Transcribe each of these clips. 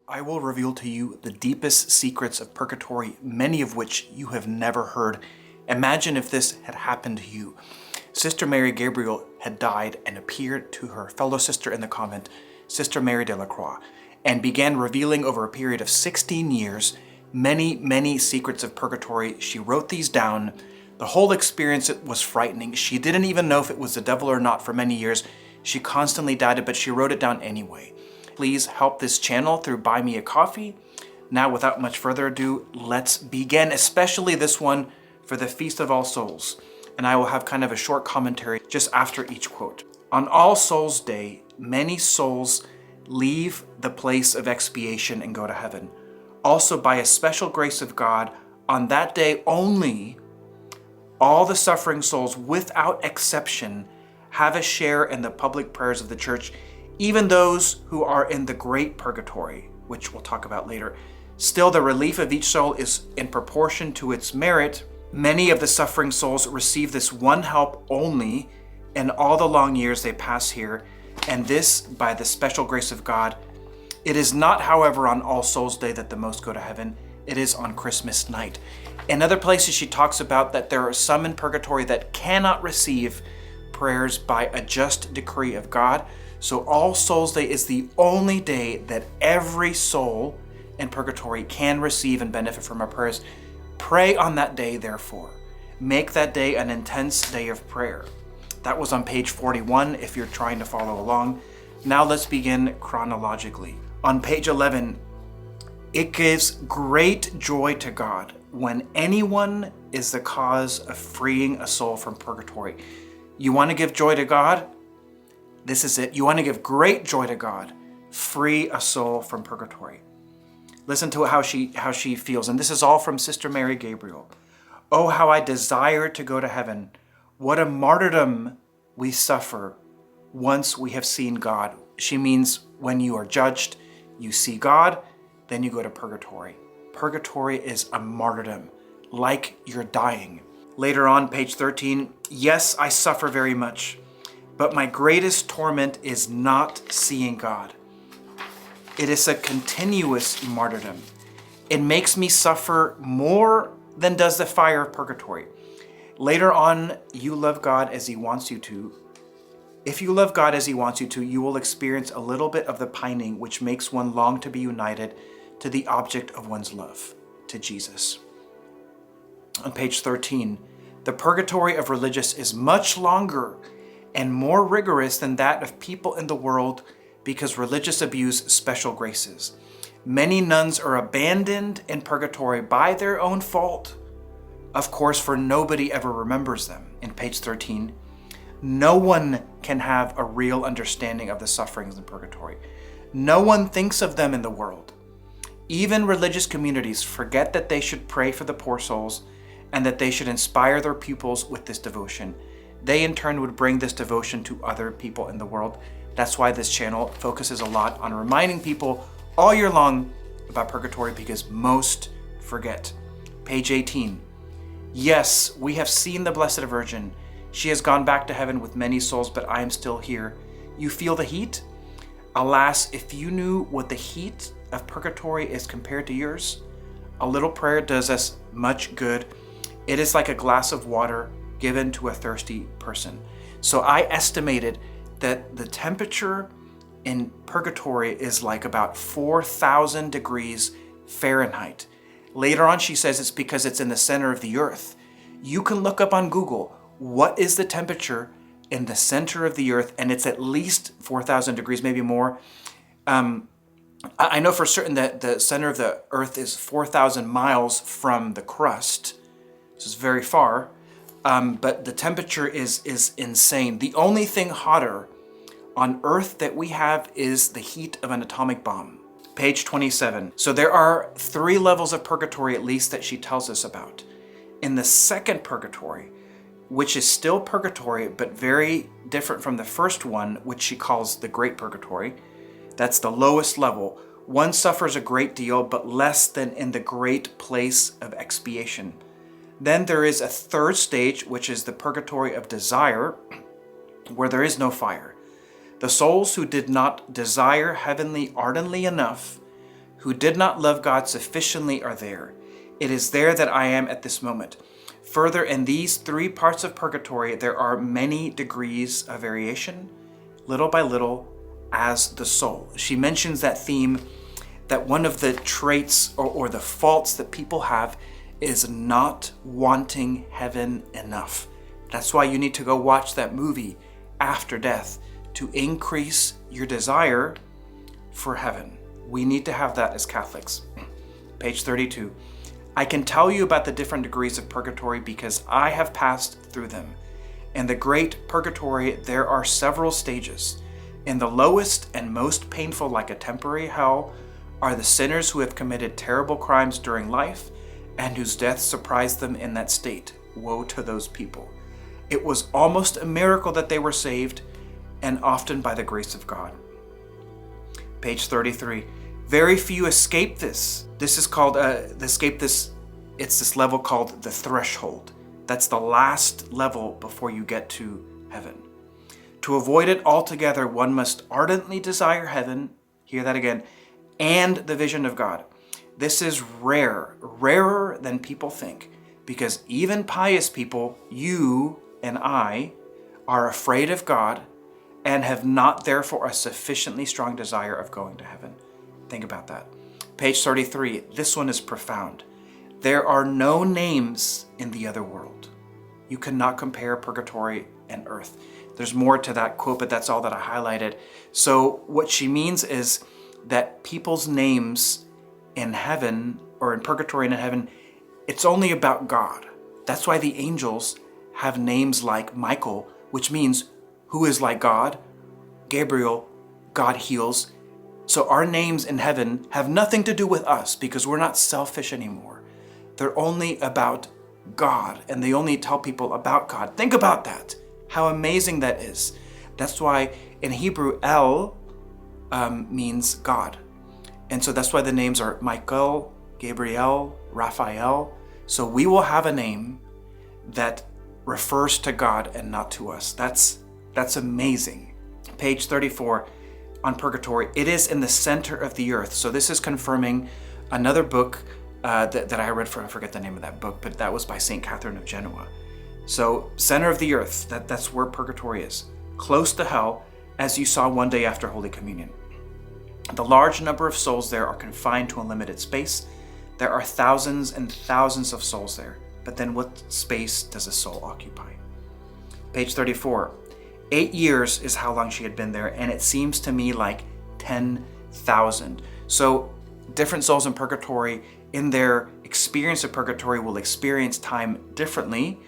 I will reveal to you the deepest secrets of purgatory, many of which you have never heard. Imagine if this had happened to you. Sister Mary Gabriel had died and appeared to her fellow sister in the convent, Sister Mary de la Croix, and began revealing over a period of 16 years many secrets of purgatory. She wrote these down. The whole experience was frightening. She didn't even know if it was the devil or not for many years. She constantly doubted, but she wrote it down anyway. Please help this channel through Buy Me a Coffee. Now, without much further ado, let's begin, especially this one for the Feast of All Souls. And I will have kind of a short commentary just after each quote. On All Souls Day, many souls leave the place of expiation and go to heaven. Also, by a special grace of God, on that day only, all the suffering souls, without exception, have a share in the public prayers of the Church, even those who are in the Great Purgatory, which we'll talk about later. Still, the relief of each soul is in proportion to its merit. Many of the suffering souls receive this one help only in all the long years they pass here, and this by the special grace of God. It is not, however, on All Souls Day that the most go to heaven. It is on Christmas night. In other places, she talks about that there are some in purgatory that cannot receive prayers by a just decree of God. So All Souls Day is the only day that every soul in purgatory can receive and benefit from our prayers. Pray on that day, therefore. Make that day an intense day of prayer. That was on page 41 if you're trying to follow along. Now let's begin chronologically. On page 11, it gives great joy to God when anyone is the cause of freeing a soul from purgatory. You want to give joy to God? This is it. You want to give great joy to God. Free a soul from purgatory. Listen to how she feels. And this is all from Sister Mary Gabriel. Oh, how I desire to go to heaven. What a martyrdom we suffer once we have seen God. She means when you are judged, you see God, then you go to purgatory. Purgatory is a martyrdom, like you're dying. Later on, page 13, yes, I suffer very much, but my greatest torment is not seeing God. It is a continuous martyrdom. It makes me suffer more than does the fire of purgatory. Later on, you love God as He wants you to. If you love God as He wants you to, you will experience a little bit of the pining which makes one long to be united to the object of one's love, to Jesus. On page 13, the purgatory of religious is much longer and more rigorous than that of people in the world because religious abuse special graces. Many nuns are abandoned in purgatory by their own fault. Of course, for nobody ever remembers them. In page 13, no one can have a real understanding of the sufferings in purgatory. No one thinks of them in the world. Even religious communities forget that they should pray for the poor souls and that they should inspire their pupils with this devotion. They in turn would bring this devotion to other people in the world. That's why this channel focuses a lot on reminding people all year long about purgatory because most forget. Page 18. Yes, we have seen the Blessed Virgin. She has gone back to heaven with many souls, but I am still here. You feel the heat? Alas, if you knew what the heat of purgatory is compared to yours, a little prayer does us much good. It is like a glass of water given to a thirsty person. So I estimated that the temperature in purgatory is like about 4,000 degrees Fahrenheit. Later on, she says it's because it's in the center of the earth. You can look up on Google, what is the temperature in the center of the earth? And it's at least 4,000 degrees, maybe more. I know for certain that the center of the earth is 4,000 miles from the crust. This is very far. But the temperature is insane. The only thing hotter on Earth that we have is the heat of an atomic bomb. Page 27. So there are 3 levels of purgatory at least that she tells us about. In the second purgatory, which is still purgatory, but very different from the first one, which she calls the Great Purgatory, that's the lowest level. One suffers a great deal, but less than in the great place of expiation. Then there is a third stage, which is the purgatory of desire, where there is no fire. The souls who did not desire heavenly ardently enough who did not love God sufficiently are there. It is there that I am at this moment. Further, in these three parts of purgatory, there are many degrees of variation, little by little, as the soul. She mentions that theme, that one of the traits or the faults that people have is not wanting heaven enough. That's why you need to go watch that movie, After Death, to increase your desire for heaven. We need to have that as Catholics. Page 32. I can tell you about the different degrees of purgatory because I have passed through them. In the great purgatory, there are several stages. In the lowest and most painful, like a temporary hell, are the sinners who have committed terrible crimes during life and whose death surprised them in that state. Woe to those people. It was almost a miracle that they were saved, and often by the grace of God. Page 33. Very few escape this. This is called, it's this level called the threshold. That's the last level before you get to heaven. To avoid it altogether, one must ardently desire heaven, hear that again, and the vision of God. This is rarer than people think, because even pious people, you and I, are afraid of God and have not therefore a sufficiently strong desire of going to heaven. Think about that. Page 33, this one is profound. There are no names in the other world. You cannot compare purgatory and earth. There's more to that quote, but that's all that I highlighted. So what she means is that people's names in heaven, or in purgatory and in heaven, it's only about God. That's why the angels have names like Michael, which means who is like God. Gabriel, God heals. So our names in heaven have nothing to do with us because we're not selfish anymore. They're only about God, and they only tell people about God. Think about that. How amazing that is. That's why in Hebrew, El means God. And so that's why the names are Michael, Gabriel, Raphael. So we will have a name that refers to God and not to us. That's amazing. Page 34 on purgatory. It is in the center of the earth. So this is confirming another book that I read from, I forget the name of that book, but that was by St. Catherine of Genoa. So center of the earth, that's where purgatory is. Close to hell, as you saw one day after Holy Communion. The large number of souls there are confined to a limited space. There are thousands and thousands of souls there. But then what space does a soul occupy? Page 34. 8 years is how long she had been there, and it seems to me like 10,000. So different souls in purgatory, in their experience of purgatory, will experience time differently.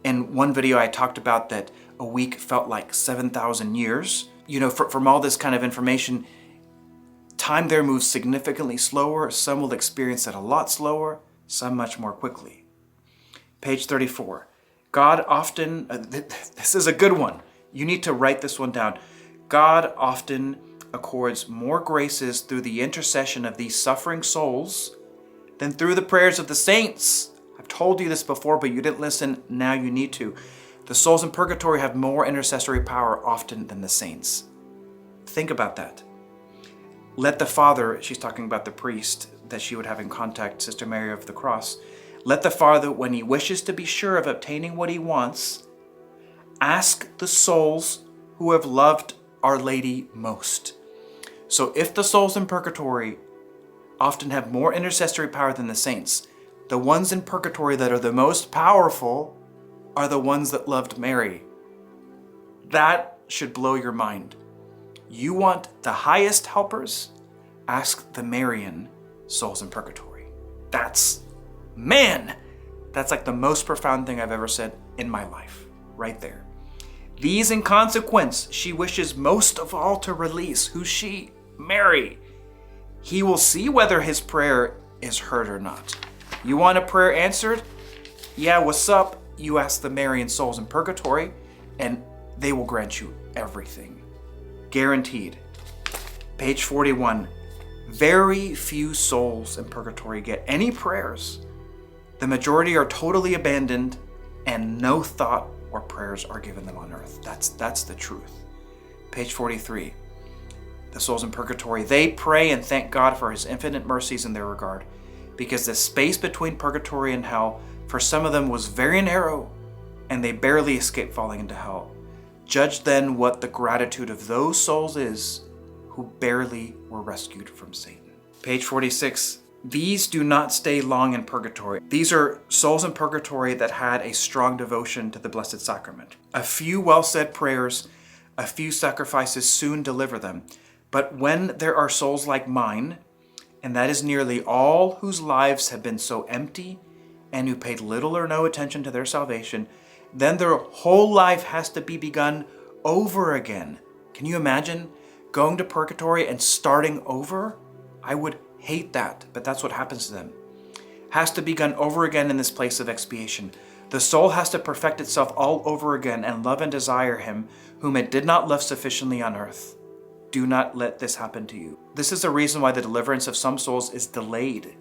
In one video, I talked about that a week felt like 7,000 years. You know, from all this kind of information, time there moves significantly slower. Some will experience it a lot slower, some much more quickly. Page 34. God often, this is a good one. You need to write this one down. God often accords more graces through the intercession of these suffering souls than through the prayers of the saints. I've told you this before, but you didn't listen. Now you need to. The souls in purgatory have more intercessory power often than the saints. Think about that. Let the Father, she's talking about the priest that she would have in contact, Sister Mary of the Cross. Let the Father, when he wishes to be sure of obtaining what he wants, ask the souls who have loved Our Lady most. So if the souls in purgatory often have more intercessory power than the saints, the ones in purgatory that are the most powerful are the ones that loved Mary. That should blow your mind. You want the highest helpers? Ask the Marian souls in purgatory. That's like the most profound thing I've ever said in my life, right there. These in consequence she wishes most of all to release. Who's she? Mary. He will see whether his prayer is heard or not. You want a prayer answered? Yeah, what's up? You ask the Marian souls in purgatory, and they will grant you everything. Guaranteed. Page 41. Very few souls in purgatory get any prayers. The majority are totally abandoned, and no thought or prayers are given them on earth. That's the truth. Page 43. the souls in purgatory. They pray and thank God for his infinite mercies in their regard, because the space between purgatory and hell for some of them was very narrow, and they barely escaped falling into hell. Judge then what the gratitude of those souls is who barely were rescued from Satan. Page 46. These do not stay long in purgatory. These are souls in purgatory that had a strong devotion to the Blessed Sacrament. A few well-said prayers, a few sacrifices soon deliver them. But when there are souls like mine, and that is nearly all whose lives have been so empty and who paid little or no attention to their salvation, then their whole life has to be begun over again. Can you imagine going to purgatory and starting over? I would hate that, but that's what happens to them. Has to be begun over again in this place of expiation. The soul has to perfect itself all over again and love and desire him whom it did not love sufficiently on earth. Do not let this happen to you. This is the reason why the deliverance of some souls is delayed.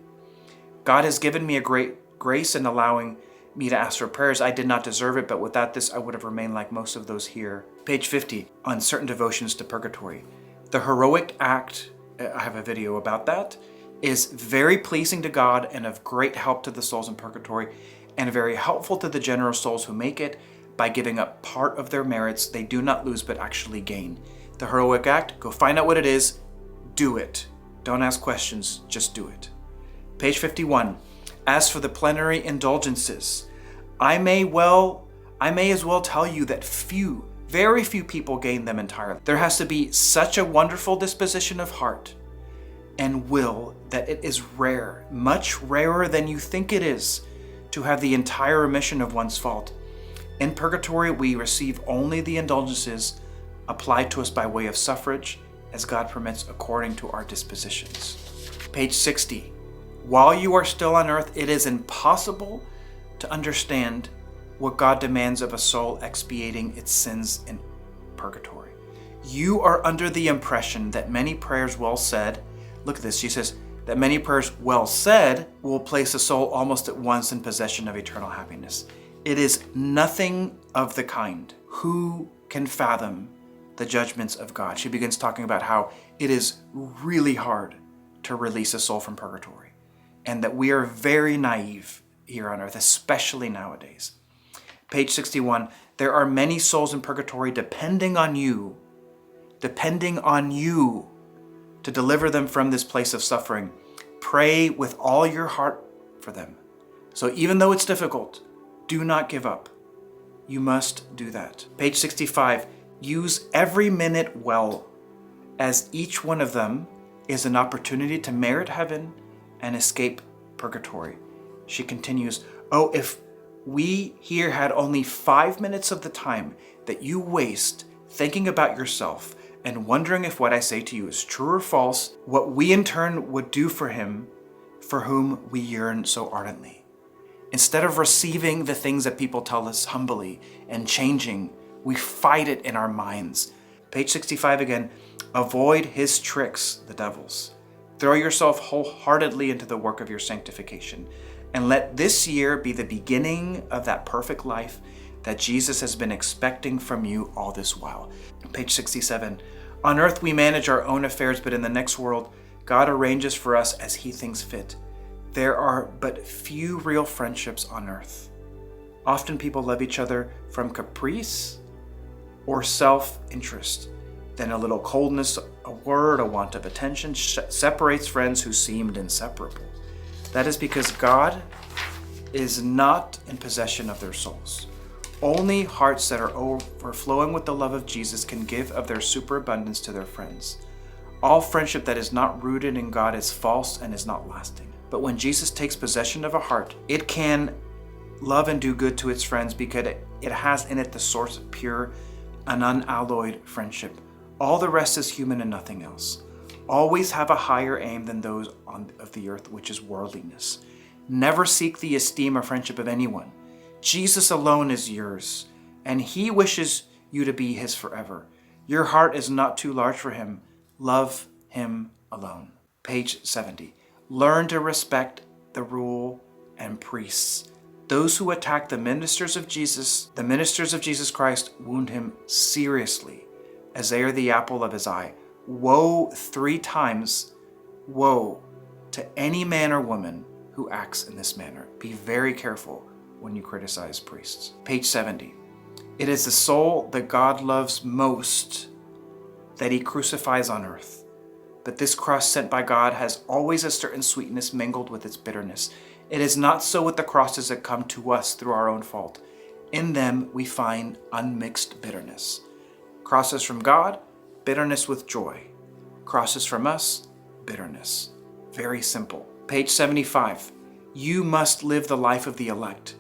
God has given me a great grace in allowing me to ask for prayers. I did not deserve it, but without this, I would have remained like most of those here. Page 50, on certain devotions to purgatory. The heroic act, I have a video about that, is very pleasing to God and of great help to the souls in purgatory, and very helpful to the generous souls who make it. By giving up part of their merits, they do not lose but actually gain. The heroic act, go find out what it is, do it. Don't ask questions, just do it. Page 51. As for the plenary indulgences, I may as well tell you that very few people gain them entirely. There has to be such a wonderful disposition of heart and will that it is rare, much rarer than you think it is, to have the entire remission of one's fault. In purgatory, we receive only the indulgences applied to us by way of suffrage, as God permits according to our dispositions. Page 60. While you are still on earth, it is impossible to understand what God demands of a soul expiating its sins in purgatory. You are under the impression that many prayers well said, look at this, she says, that many prayers well said will place a soul almost at once in possession of eternal happiness. It is nothing of the kind. Who can fathom the judgments of God? She begins talking about how it is really hard to release a soul from purgatory, and that we are very naive here on earth, especially nowadays. Page 61, there are many souls in purgatory depending on you to deliver them from this place of suffering. Pray with all your heart for them. So even though it's difficult, do not give up. You must do that. Page 65, use every minute well, as each one of them is an opportunity to merit heaven and escape purgatory. She continues, oh, if we here had only 5 minutes of the time that you waste thinking about yourself and wondering if what I say to you is true or false, what we in turn would do for him for whom we yearn so ardently. Instead of receiving the things that people tell us humbly and changing, we fight it in our minds. Page 65 again, avoid his tricks, the devil's. Throw yourself wholeheartedly into the work of your sanctification, and let this year be the beginning of that perfect life that Jesus has been expecting from you all this while. Page 67, on earth we manage our own affairs, but in the next world, God arranges for us as he thinks fit. There are but few real friendships on earth. Often people love each other from caprice or self-interest. Then a little coldness, a word, a want of attention separates friends who seemed inseparable. That is because God is not in possession of their souls. Only hearts that are overflowing with the love of Jesus can give of their superabundance to their friends. All friendship that is not rooted in God is false and is not lasting. But when Jesus takes possession of a heart, it can love and do good to its friends because it has in it the source of pure and unalloyed friendship. All the rest is human and nothing else. Always have a higher aim than those of the earth, which is worldliness. Never seek the esteem or friendship of anyone. Jesus alone is yours, and he wishes you to be his forever. Your heart is not too large for him. Love him alone. Page 70. Learn to respect the rule and priests. Those who attack the ministers of Jesus Christ, wound him seriously, as they are the apple of his eye. woe 3 times, woe to any man or woman who acts in this manner. Be very careful when you criticize priests. Page 70. It is the soul that God loves most that he crucifies on earth. But this cross sent by God has always a certain sweetness mingled with its bitterness. It is not so with the crosses that come to us through our own fault. In them we find unmixed bitterness. Crosses from God, bitterness with joy. Crosses from us, bitterness. Very simple. Page 75. You must live the life of the elect,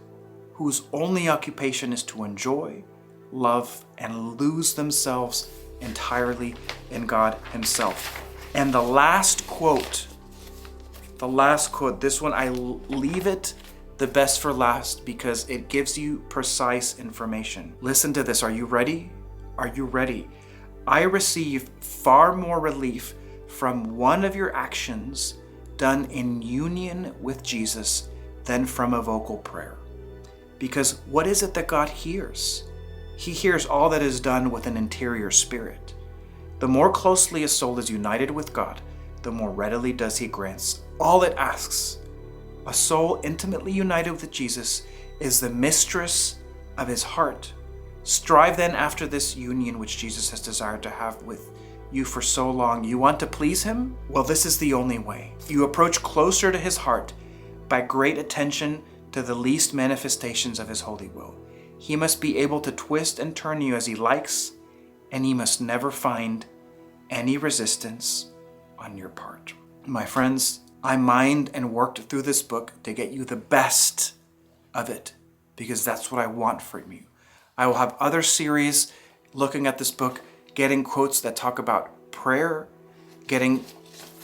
whose only occupation is to enjoy, love, and lose themselves entirely in God himself. And the last quote, this one I leave it the best for last because it gives you precise information. Listen to this. Are you ready? Are you ready? I receive far more relief from one of your actions done in union with Jesus than from a vocal prayer. Because what is it that God hears? He hears all that is done with an interior spirit. The more closely a soul is united with God, the more readily does he grant all it asks. A soul intimately united with Jesus is the mistress of his heart. Strive then after this union which Jesus has desired to have with you for so long. You want to please him? Well, this is the only way. You approach closer to his heart by great attention to the least manifestations of his holy will. He must be able to twist and turn you as he likes, and he must never find any resistance on your part. My friends, I mined and worked through this book to get you the best of it, because that's what I want from you. I will have other series looking at this book, getting quotes that talk about prayer, getting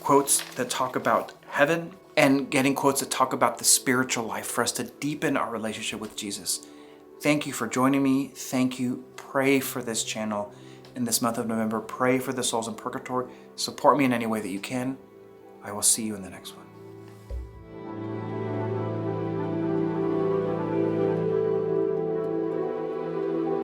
quotes that talk about heaven, and getting quotes that talk about the spiritual life for us to deepen our relationship with Jesus. Thank you for joining me. Thank you. Pray for this channel in this month of November. Pray for the souls in purgatory. Support me in any way that you can. I will see you in the next one.